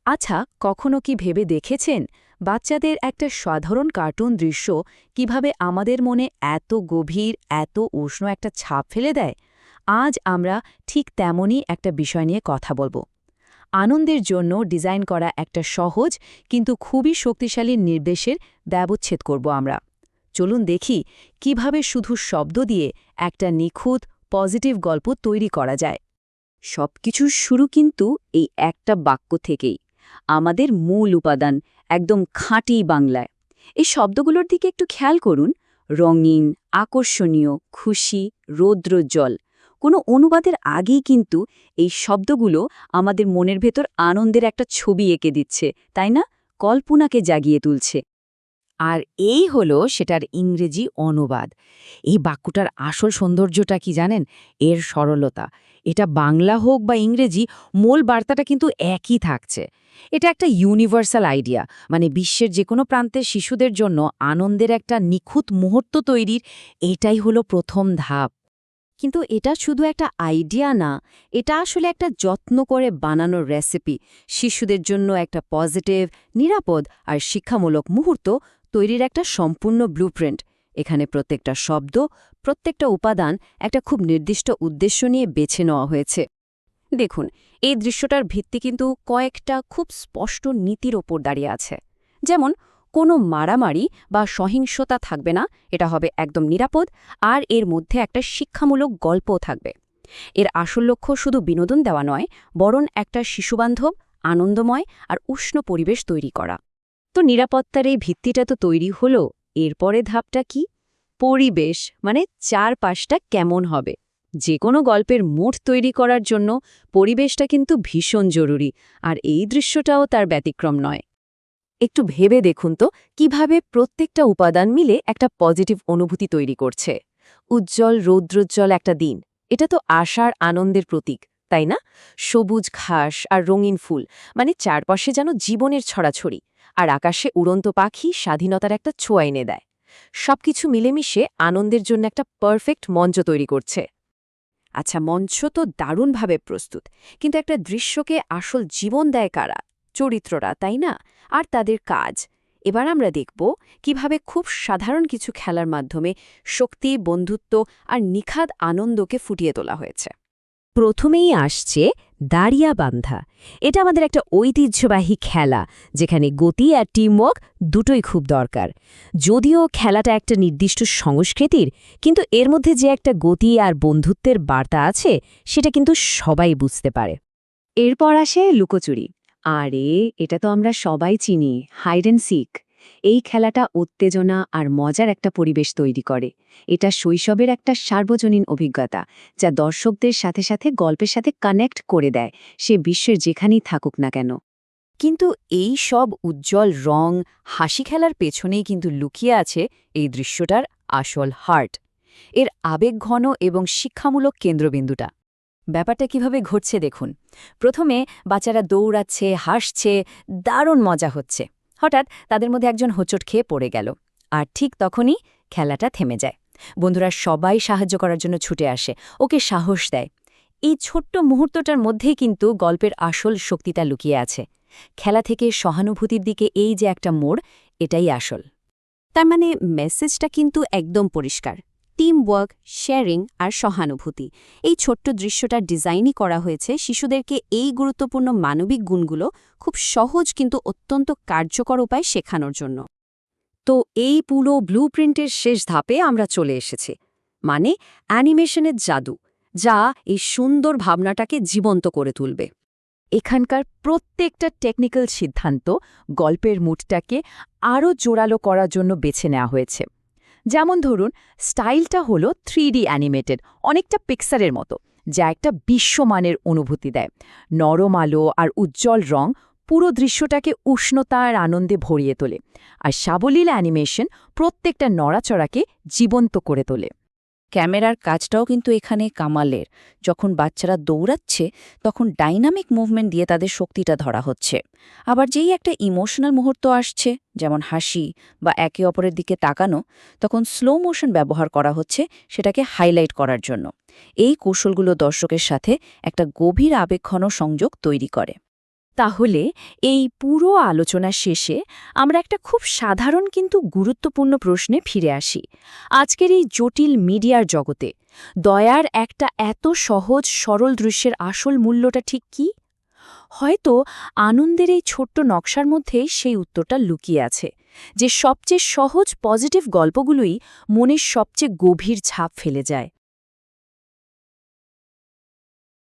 আচ্ছা, কখনো কি ভেবে দেখেছেন বাচ্চাদের একটা সাধারণ কার্টুন দৃশ্য কিভাবে আমাদের মনে এত গভীর, এত উষ্ণ একটা ছাপ ফেলে দেয়? আজ আমরা ঠিক তেমনই একটা বিষয় নিয়ে কথা বলবো। আনন্দের জন্য ডিজাইন করা একটা সহজ কিন্তু খুবই শক্তিশালী নির্দেশের ব্যবচ্ছেদ করব আমরা। চলুন দেখি কিভাবে শুধু শব্দ দিয়ে একটা নিখুঁত পজিটিভ গল্প তৈরি করা যায়। সবকিছুর শুরু কিন্তু এই একটা বাক্য থেকেই। আমাদের মূল উপাদান, একদম খাঁটি বাংলায়। এই শব্দগুলোর দিকে একটু খেয়াল করুন। রঙিন, আকর্ষণীয়, খুশি, রৌদ্রোজ্জ্বল। কোনো অনুবাদের আগেই কিন্তু এই শব্দগুলো আমাদের মনের ভেতর আনন্দের একটা ছবি এঁকে দিচ্ছে, তাই না? কল্পনাকে জাগিয়ে তুলছে। আর এই হলো সেটার ইংরেজি অনুবাদ। এই বাক্যটার আসল সৌন্দর্যটা কি জানেন? এর সরলতা। এটা বাংলা হোক বা ইংরেজি, মূল বার্তাটা কিন্তু একই থাকছে। এটা একটা ইউনিভার্সাল আইডিয়া, মানে বিশ্বের যে কোনো প্রান্তের শিশুদের জন্য আনন্দের একটা নিখুঁত মুহূর্ত তৈরির এটাই হলো প্রথম ধাপ। কিন্তু এটা শুধু একটা আইডিয়া না, এটা আসলে একটা যত্ন করে বানানোর রেসিপি। শিশুদের জন্য একটা পজিটিভ, নিরাপদ আর শিক্ষামূলক মুহূর্ত তৈরির একটা সম্পূর্ণ ব্লুপ্রিন্ট। এখানে প্রত্যেকটা শব্দ, প্রত্যেকটা উপাদান একটা খুব নির্দিষ্ট উদ্দেশ্য নিয়ে বেছে নেওয়া হয়েছে। দেখুন, এই দৃশ্যটার ভিত্তি কিন্তু কয়েকটা খুব স্পষ্ট নীতির ওপর দাঁড়িয়ে আছে। যেমন, কোনো মারামারি বা সহিংসতা থাকবে না, এটা হবে একদম নিরাপদ, আর এর মধ্যে একটা শিক্ষামূলক গল্পও থাকবে। এর আসল লক্ষ্য শুধু বিনোদন দেওয়া নয়, বরং একটা শিশুবান্ধব, আনন্দময় আর উষ্ণ পরিবেশ তৈরি করা। তো নিরাপত্তার এই ভিত্তিটা তো তৈরি হলো, এরপরে ধাপটা কি? পরিবেশ, মানে চারপাশটা কেমন হবে। যে কোনো গল্পের মুড তৈরি করার জন্য পরিবেশটা কিন্তু ভীষণ জরুরি, আর এই দৃশ্যটাও তার ব্যতিক্রম নয়। একটু ভেবে দেখুন তো কিভাবে প্রত্যেকটা উপাদান মিলে একটা পজিটিভ অনুভূতি তৈরি করছে। উজ্জ্বল রৌদ্রোজ্জ্বল একটা দিন, এটা তো আশার আনন্দের প্রতীক, তাই না? সবুজ ঘাস আর রঙিন ফুল, মানে চারপাশে যেন জীবনের ছড়াছড়ি। আর আকাশে উড়ন্ত পাখি স্বাধীনতার একটা ছোঁয়া এনে দেয়। সবকিছু মিলেমিশে আনন্দের জন্য একটা পারফেক্ট মঞ্চ তৈরি করছে। আচ্ছা, মঞ্চ তো দারুণভাবে প্রস্তুত, কিন্তু একটা দৃশ্যকে আসল জীবন দেয় কারা? চরিত্ররা, তাই না? আর তাদের কাজ। এবার আমরা দেখব কিভাবে খুব সাধারণ কিছু খেলার মাধ্যমে শক্তি, বন্ধুত্ব আর নিখাদ আনন্দকে ফুটিয়ে তোলা হয়েছে। প্রথমেই আসছে দাঁড়িয়া বান্ধা। এটা আমাদের একটা ঐতিহ্যবাহী খেলা, যেখানে গতি আর টিমওয়ার্ক দুটোই খুব দরকার। যদিও খেলাটা একটা নির্দিষ্ট সংস্কৃতির, কিন্তু এর মধ্যে যে একটা গতি আর বন্ধুত্বের বার্তা আছে, সেটা কিন্তু সবাই বুঝতে পারে। এরপর আসে লুকোচুরি। আরে, এটা তো আমরা সবাই চিনি, হাইড অ্যান্ড সিক। এই খেলাটা উত্তেজনা আর মজার একটা পরিবেশ তৈরি করে। এটা শৈশবের একটা সার্বজনীন অভিজ্ঞতা, যা দর্শকদের সাথে সাথে গল্পের সাথে কানেক্ট করে দেয়, সে বিশ্বের যেখানেই থাকুক না কেন। কিন্তু এই সব উজ্জ্বল রং, হাসি খেলার পেছনেই কিন্তু লুকিয়ে আছে এই দৃশ্যটার আসল হার্ট, এর আবেগঘন এবং শিক্ষামূলক কেন্দ্রবিন্দুটা। ব্যাপারটা কিভাবে ঘটছে দেখুন। প্রথমে বাচ্চারা দৌড়াচ্ছে, হাসছে, দারুণ মজা হচ্ছে। হঠাৎ তাদের মধ্যে একজন হোঁচট খেয়ে পড়ে গেল, আর ঠিক তখনই খেলাটা থেমে যায়। বন্ধুরা সবাই সাহায্য করার জন্য ছুটে আসে, ওকে সাহস দেয়। এই ছোট্ট মুহূর্তটার মধ্যেই কিন্তু গল্পের আসল শক্তিটা লুকিয়ে আছে। খেলা থেকে সহানুভূতির দিকে এই যে একটা মোড়, এটাই আসল। তার মানে মেসেজটা কিন্তু একদম পরিষ্কার। টিম ওয়ার্ক, শেয়ারিং আর সহানুভূতি, এই ছোট্ট দৃশ্যটার ডিজাইনই করা হয়েছে শিশুদেরকে এই গুরুত্বপূর্ণ মানবিক গুণগুলো খুব সহজ কিন্তু অত্যন্ত কার্যকর উপায় শেখানোর জন্য। তো এই পুরো ব্লুপ্রিন্টের শেষ ধাপে আমরা চলে এসেছি, মানে অ্যানিমেশনের জাদু, যা এই সুন্দর ভাবনাটাকে জীবন্ত করে তুলবে। এখানকার প্রত্যেকটা টেকনিক্যাল সিদ্ধান্ত গল্পের মুডটাকে আরও জোরালো করার জন্য বেছে নেওয়া হয়েছে। যেমন ধরুন, স্টাইলটা হলো 3D অ্যানিমেটেড, অনেকটা পিক্সারের মতো, যা একটা বিশ্বমানের অনুভূতি দেয়। নরম আলো আর উজ্জ্বল রং পুরো দৃশ্যটাকে উষ্ণতা আর আনন্দে ভরিয়ে তোলে, আর সাবলীল অ্যানিমেশন প্রত্যেকটা নড়াচড়াকে জীবন্ত করে তোলে। ক্যামেরার কাজটাও কিন্তু এখানে কামালের। যখন বাচ্চারা দৌড়াচ্ছে, তখন ডাইনামিক মুভমেন্ট দিয়ে তাদের শক্তিটা ধরা হচ্ছে। আবার যেই একটা ইমোশনাল মুহূর্ত আসছে, যেমন হাসি বা একে অপরের দিকে তাকানো, তখন স্লো মোশন ব্যবহার করা হচ্ছে সেটাকে হাইলাইট করার জন্য। এই কৌশলগুলো দর্শকের সাথে একটা গভীর আবেগঘন সংযোগ তৈরি করে। তাহলে এই পুরো আলোচনা শেষে আমরা একটা খুব সাধারণ কিন্তু গুরুত্বপূর্ণ প্রশ্নে ফিরে আসি। আজকের এই জটিল মিডিয়ার জগতে দয়ার একটা এত সহজ সরল দৃশ্যের আসল মূল্যটা ঠিক কী? হয়তো আনন্দের এই ছোট্ট নকশার মধ্যেই সেই উত্তরটা লুকিয়ে আছে, যে সবচেয়ে সহজ পজিটিভ গল্পগুলোই মনের সবচেয়ে গভীর ছাপ ফেলে যায়।